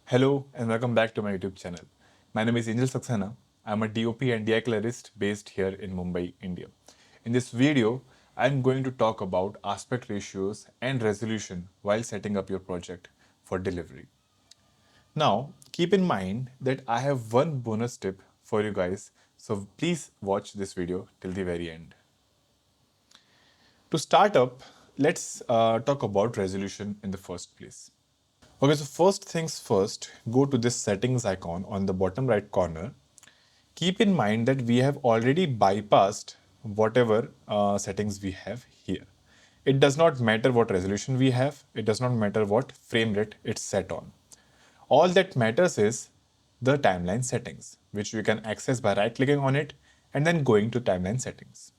Hello and welcome back to my YouTube channel. My name is Angel Saxena. I'm a DOP and DI colorist based here in Mumbai, India. In this video, I'm going to talk about aspect ratios and resolution while setting up your project for delivery. Now, keep in mind that I have one bonus tip for you guys, so please watch this video till the very end. To start up, let's talk about resolution in the first place. Okay, so first things first, go to this settings icon on the bottom right corner. Keep in mind that we have already bypassed whatever settings we have here. It does not matter what resolution we have, it does not matter what frame rate it's set on. All that matters is the timeline settings, which we can access by right clicking on it and then going to timeline settings.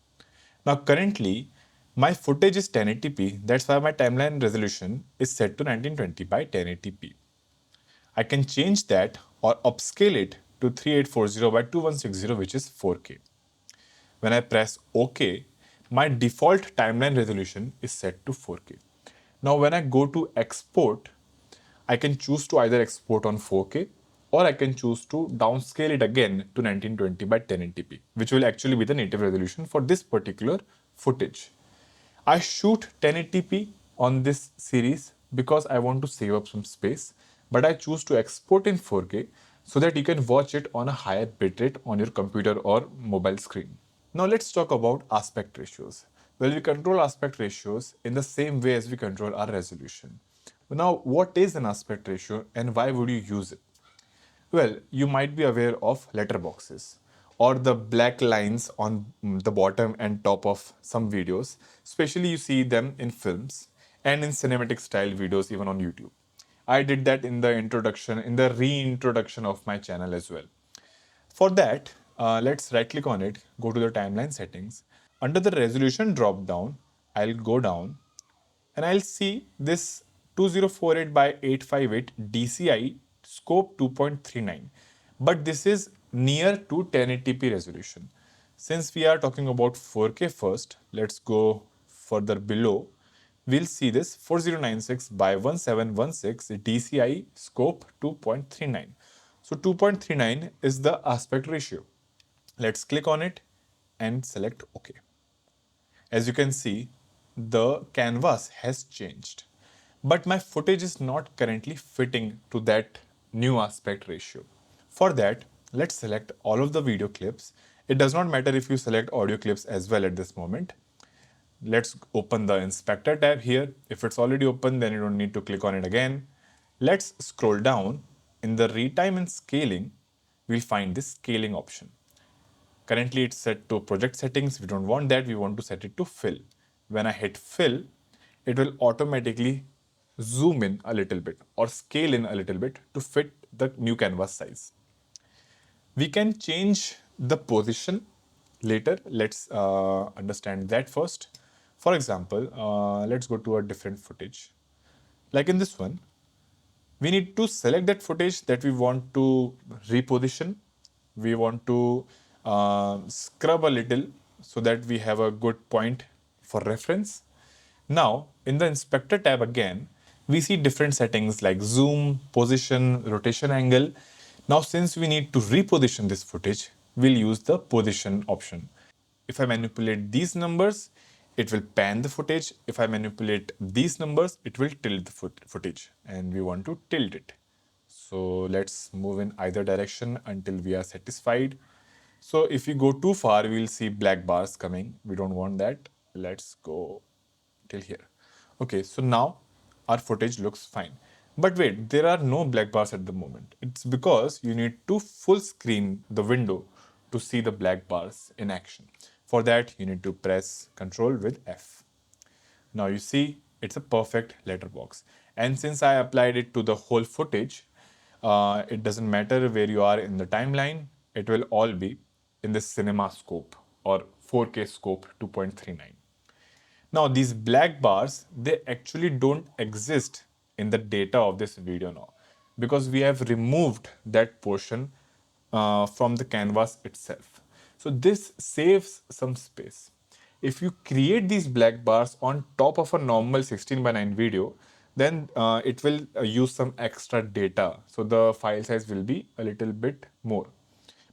Now currently, my footage is 1080p, that's why my timeline resolution is set to 1920 by 1080p. I can change that or upscale it to 3840 by 2160, which is 4K. When I press OK, my default timeline resolution is set to 4K. Now when I go to export, I can choose to either export on 4K or I can choose to downscale it again to 1920 by 1080p, which will actually be the native resolution for this particular footage. I shoot 1080p on this series because I want to save up some space, but I choose to export in 4K so that you can watch it on a higher bitrate on your computer or mobile screen. Now let's talk about aspect ratios. Well, we control aspect ratios in the same way as we control our resolution. Now, what is an aspect ratio and why would you use it? Well, you might be aware of letterboxes or the black lines on the bottom and top of some videos. Especially you see them in films and in cinematic style videos even on YouTube. I did that in the introduction, in the reintroduction of my channel as well. For that, let's right click on it, go to the timeline settings. Under the resolution drop down, I'll go down and I'll see this 2048 by 858 DCI scope 2.39. But this is near to 1080p resolution. Since we are talking about 4K first, let's go further below. We'll see this 4096 by 1716 DCI scope 2.39. So 2.39 is the aspect ratio. Let's click on it and select OK. As you can see, the canvas has changed, but my footage is not currently fitting to that new aspect ratio. For that, let's select all of the video clips. It does not matter if you select audio clips as well at this moment. Let's open the inspector tab here. If it's already open, then you don't need to click on it again. Let's scroll down. In the retime and scaling, we'll find this scaling option. Currently it's set to project settings. We don't want that. We want to set it to fill. When I hit fill, it will automatically zoom in a little bit or scale in a little bit to fit the new canvas size. We can change the position later. Let's understand that first. For example, let's go to a different footage. Like in this one, we need to select that footage that we want to reposition. We want to scrub a little so that we have a good point for reference. Now, in the inspector tab again, we see different settings like zoom, position, rotation angle. Now, since we need to reposition this footage, we'll use the position option. If I manipulate these numbers, it will pan the footage. If I manipulate these numbers, it will tilt the footage, and we want to tilt it. So let's move in either direction until we are satisfied. So if we go too far, we'll see black bars coming. We don't want that. Let's go till here. Okay, so now our footage looks fine. But wait, there are no black bars at the moment. It's because you need to full screen the window to see the black bars in action. For that, you need to press Ctrl with F. Now you see, it's a perfect letterbox. And since I applied it to the whole footage, it doesn't matter where you are in the timeline, it will all be in the Cinemascope or 4K scope 2.39. Now these black bars, they actually don't exist in the data of this video now because we have removed that portion from the canvas itself. So this saves some space. If you create these black bars on top of a normal 16:9 video, then it will use some extra data. So the file size will be a little bit more.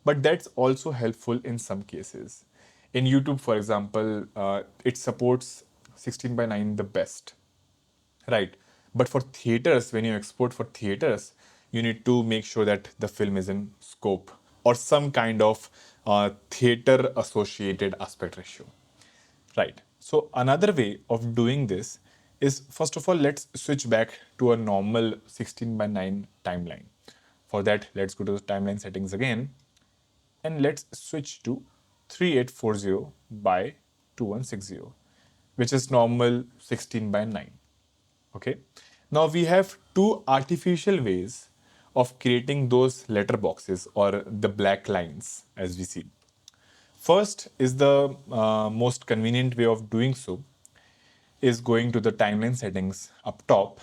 But that's also helpful in some cases. In YouTube, for example, it supports 16 by 9 the best, right? But for theaters, when you export for theaters, you need to make sure that the film is in scope or some kind of theater associated aspect ratio. Right. So another way of doing this is, first of all, let's switch back to a normal 16 by 9 timeline. For that, let's go to the timeline settings again and let's switch to 3840 by 2160, which is normal 16 by 9. Okay. Now we have two artificial ways of creating those letterboxes or the black lines as we see. First is the most convenient way of doing so is going to the timeline settings up top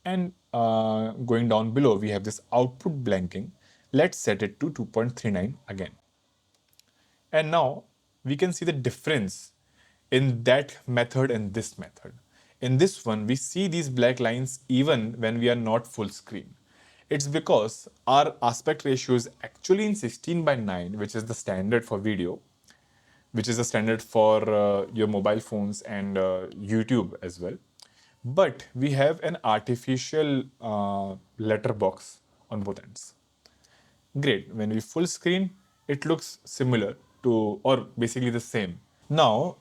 and going down below we have this output blanking. Let's set it to 2.39 again. And now we can see the difference in that method and this method. In this one, we see these black lines even when we are not full screen. It's because our aspect ratio is actually in 16 by 9, which is the standard for video, which is a standard for your mobile phones and YouTube as well. But we have an artificial letterbox on both ends. Great. When we full screen, it looks similar to, or basically the same. Now,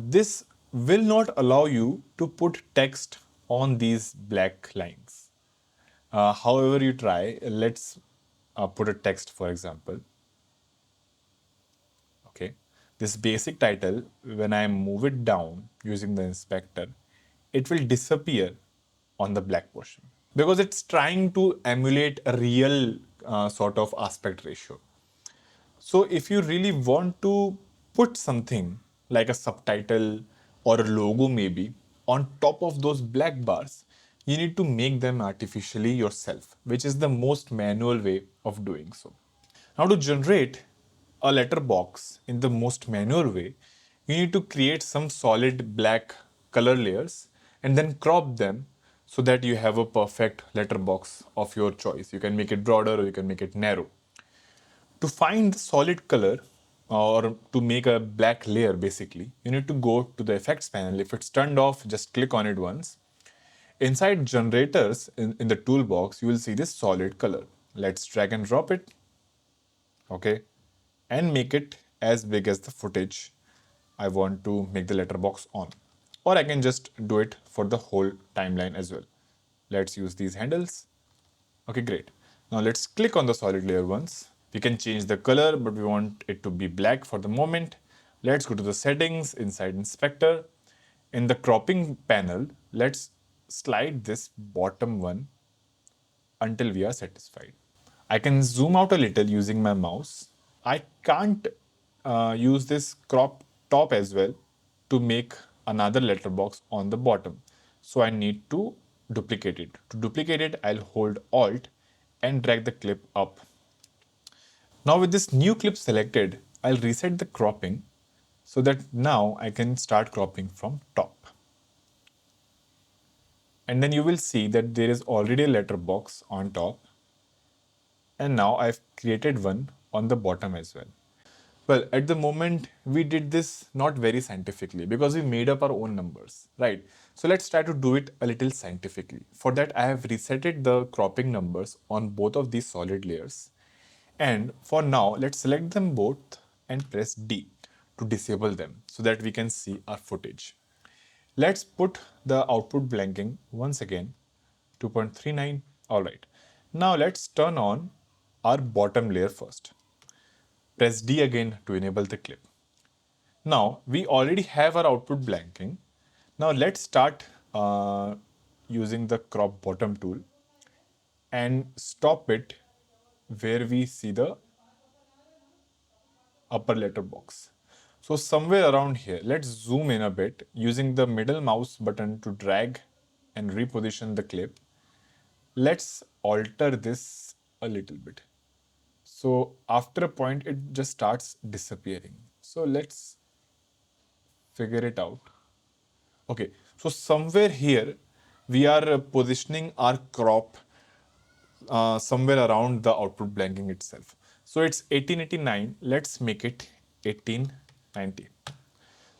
this will not allow you to put text on these black lines. However you try, let's put a text, for example. Okay. This basic title, when I move it down using the inspector, it will disappear on the black portion because it's trying to emulate a real sort of aspect ratio. So if you really want to put something like a subtitle or a logo maybe on top of those black bars, you need to make them artificially yourself, which is the most manual way of doing so. Now to generate a letterbox in the most manual way, you need to create some solid black color layers and then crop them so that you have a perfect letterbox of your choice. You can make it broader or you can make it narrow. To find the solid color or to make a black layer basically, you need to go to the effects panel. If it's turned off, just click on it once. Inside generators in the toolbox, you will see this solid color. Let's drag and drop it. Okay. And make it as big as the footage I want to make the letterbox on. Or I can just do it for the whole timeline as well. Let's use these handles. Okay, great. Now let's click on the solid layer once. We can change the color, but we want it to be black for the moment. Let's go to the settings inside inspector. In the cropping panel, let's slide this bottom one until we are satisfied. I can zoom out a little using my mouse. I can't use this crop top as well to make another letterbox on the bottom. So I need to duplicate it. To duplicate it, I'll hold Alt and drag the clip up. Now with this new clip selected, I'll reset the cropping so that now I can start cropping from top. And then you will see that there is already a letterbox on top. And now I've created one on the bottom as well. Well, at the moment, we did this not very scientifically because we made up our own numbers, right? So let's try to do it a little scientifically. For that, I have resetted the cropping numbers on both of these solid layers. And for now, let's select them both and press D to disable them so that we can see our footage. Let's put the output blanking once again, 2.39. All right. Now let's turn on our bottom layer first. Press D again to enable the clip. Now we already have our output blanking. Now let's start using the crop bottom tool and stop it where we see the upper letter box. So somewhere around here, let's zoom in a bit using the middle mouse button to drag and reposition the clip. Let's alter this a little bit. So after a point, it just starts disappearing. So let's figure it out. Okay, so somewhere here, we are positioning our crop somewhere around the output blanking itself. So it's 1889. Let's make it 1890.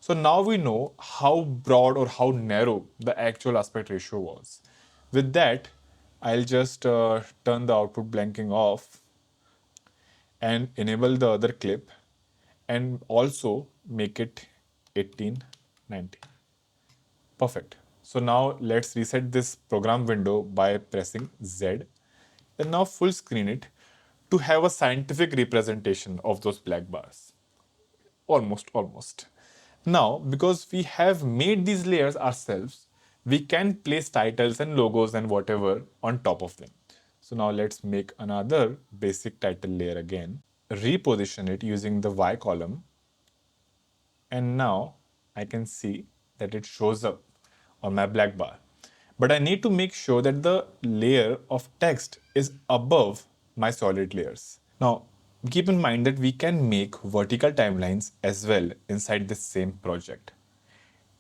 So now we know how broad or how narrow the actual aspect ratio was. With that, I'll just turn the output blanking off and enable the other clip and also make it 1890. Perfect. So now let's reset this program window by pressing Z and now full screen it to have a scientific representation of those black bars. Almost. Now, because we have made these layers ourselves, we can place titles and logos and whatever on top of them. So now let's make another basic title layer again, reposition it using the Y column, and now I can see that it shows up on my black bar. But I need to make sure that the layer of text is above my solid layers. Now, keep in mind that we can make vertical timelines as well inside this same project.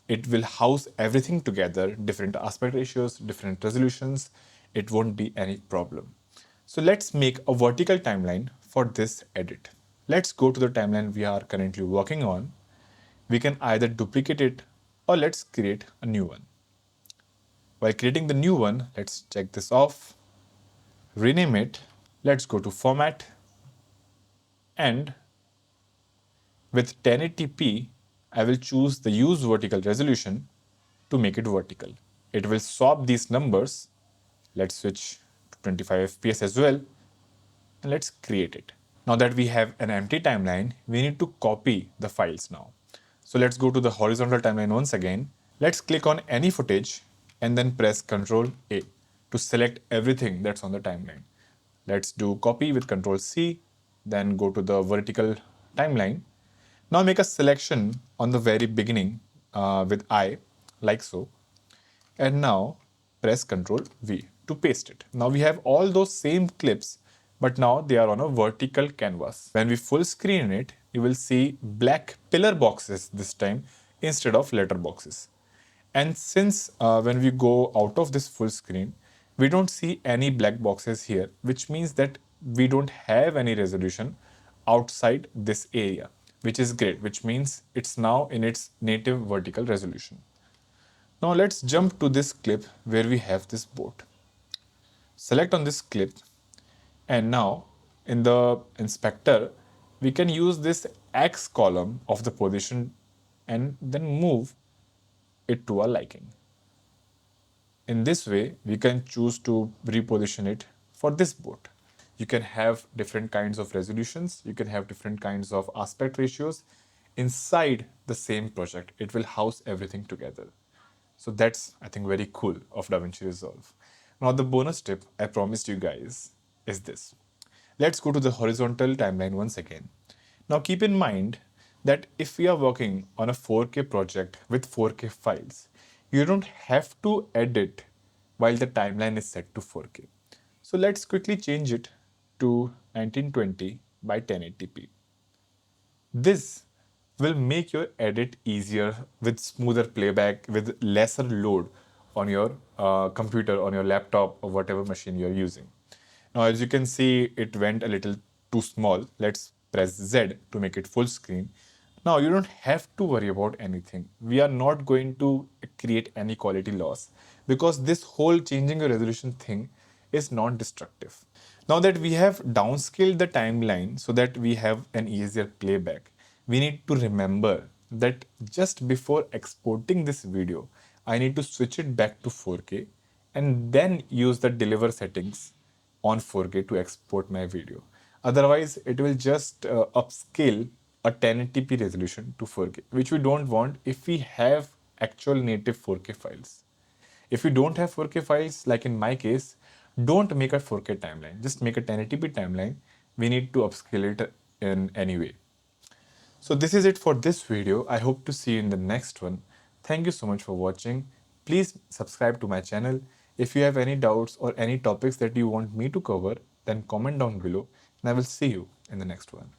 It will house everything together, different aspect ratios, different resolutions. It won't be any problem. So let's make a vertical timeline for this edit. Let's go to the timeline we are currently working on. We can either duplicate it or let's create a new one. While creating the new one, let's check this off, rename it. Let's go to format, and with 1080p, I will choose the use vertical resolution to make it vertical. It will swap these numbers. Let's switch to 25 fps as well, and let's create it. Now that we have an empty timeline, we need to copy the files now. So let's go to the horizontal timeline once again. Let's click on any footage and then press Ctrl A to select everything that's on the timeline. Let's do copy with Ctrl C, then go to the vertical timeline. Now make a selection on the very beginning with I, like so. And now press Ctrl V to paste it. Now we have all those same clips, but now they are on a vertical canvas. When we full screen it, you will see black pillar boxes this time instead of letter boxes. And since when we go out of this full screen, we don't see any black boxes here, which means that we don't have any resolution outside this area, which is great, which means it's now in its native vertical resolution. Now let's jump to this clip where we have this boat. Select on this clip, and now in the inspector, we can use this X column of the position and then move it to our liking. In this way, we can choose to reposition it for this boat. You can have different kinds of resolutions, you can have different kinds of aspect ratios inside the same project. It will house everything together. So that's, I think, very cool of Davinci Resolve. Now the bonus tip I promised you guys is this. Let's go to the horizontal timeline once again. Now keep in mind that if we are working on a 4K project with 4K files, you don't have to edit while the timeline is set to 4K. So let's quickly change it to 1920 by 1080p. This will make your edit easier with smoother playback, with lesser load on your computer, on your laptop, or whatever machine you're using. Now, as you can see, it went a little too small. Let's press Z to make it full screen. Now, you don't have to worry about anything. We are not going to create any quality loss because this whole changing your resolution thing is non-destructive. Now that we have downscaled the timeline so that we have an easier playback, we need to remember that just before exporting this video, I need to switch it back to 4K and then use the deliver settings on 4K to export my video. Otherwise, it will just upscale a 1080p resolution to 4K, which we don't want if we have actual native 4K files. If you don't have 4K files, like in my case, don't make a 4K timeline. Just make a 1080p timeline. We need to upscale it in any way. So this is it for this video. I hope to see you in the next one. Thank you so much for watching. Please subscribe to my channel. If you have any doubts or any topics that you want me to cover, then comment down below and I will see you in the next one.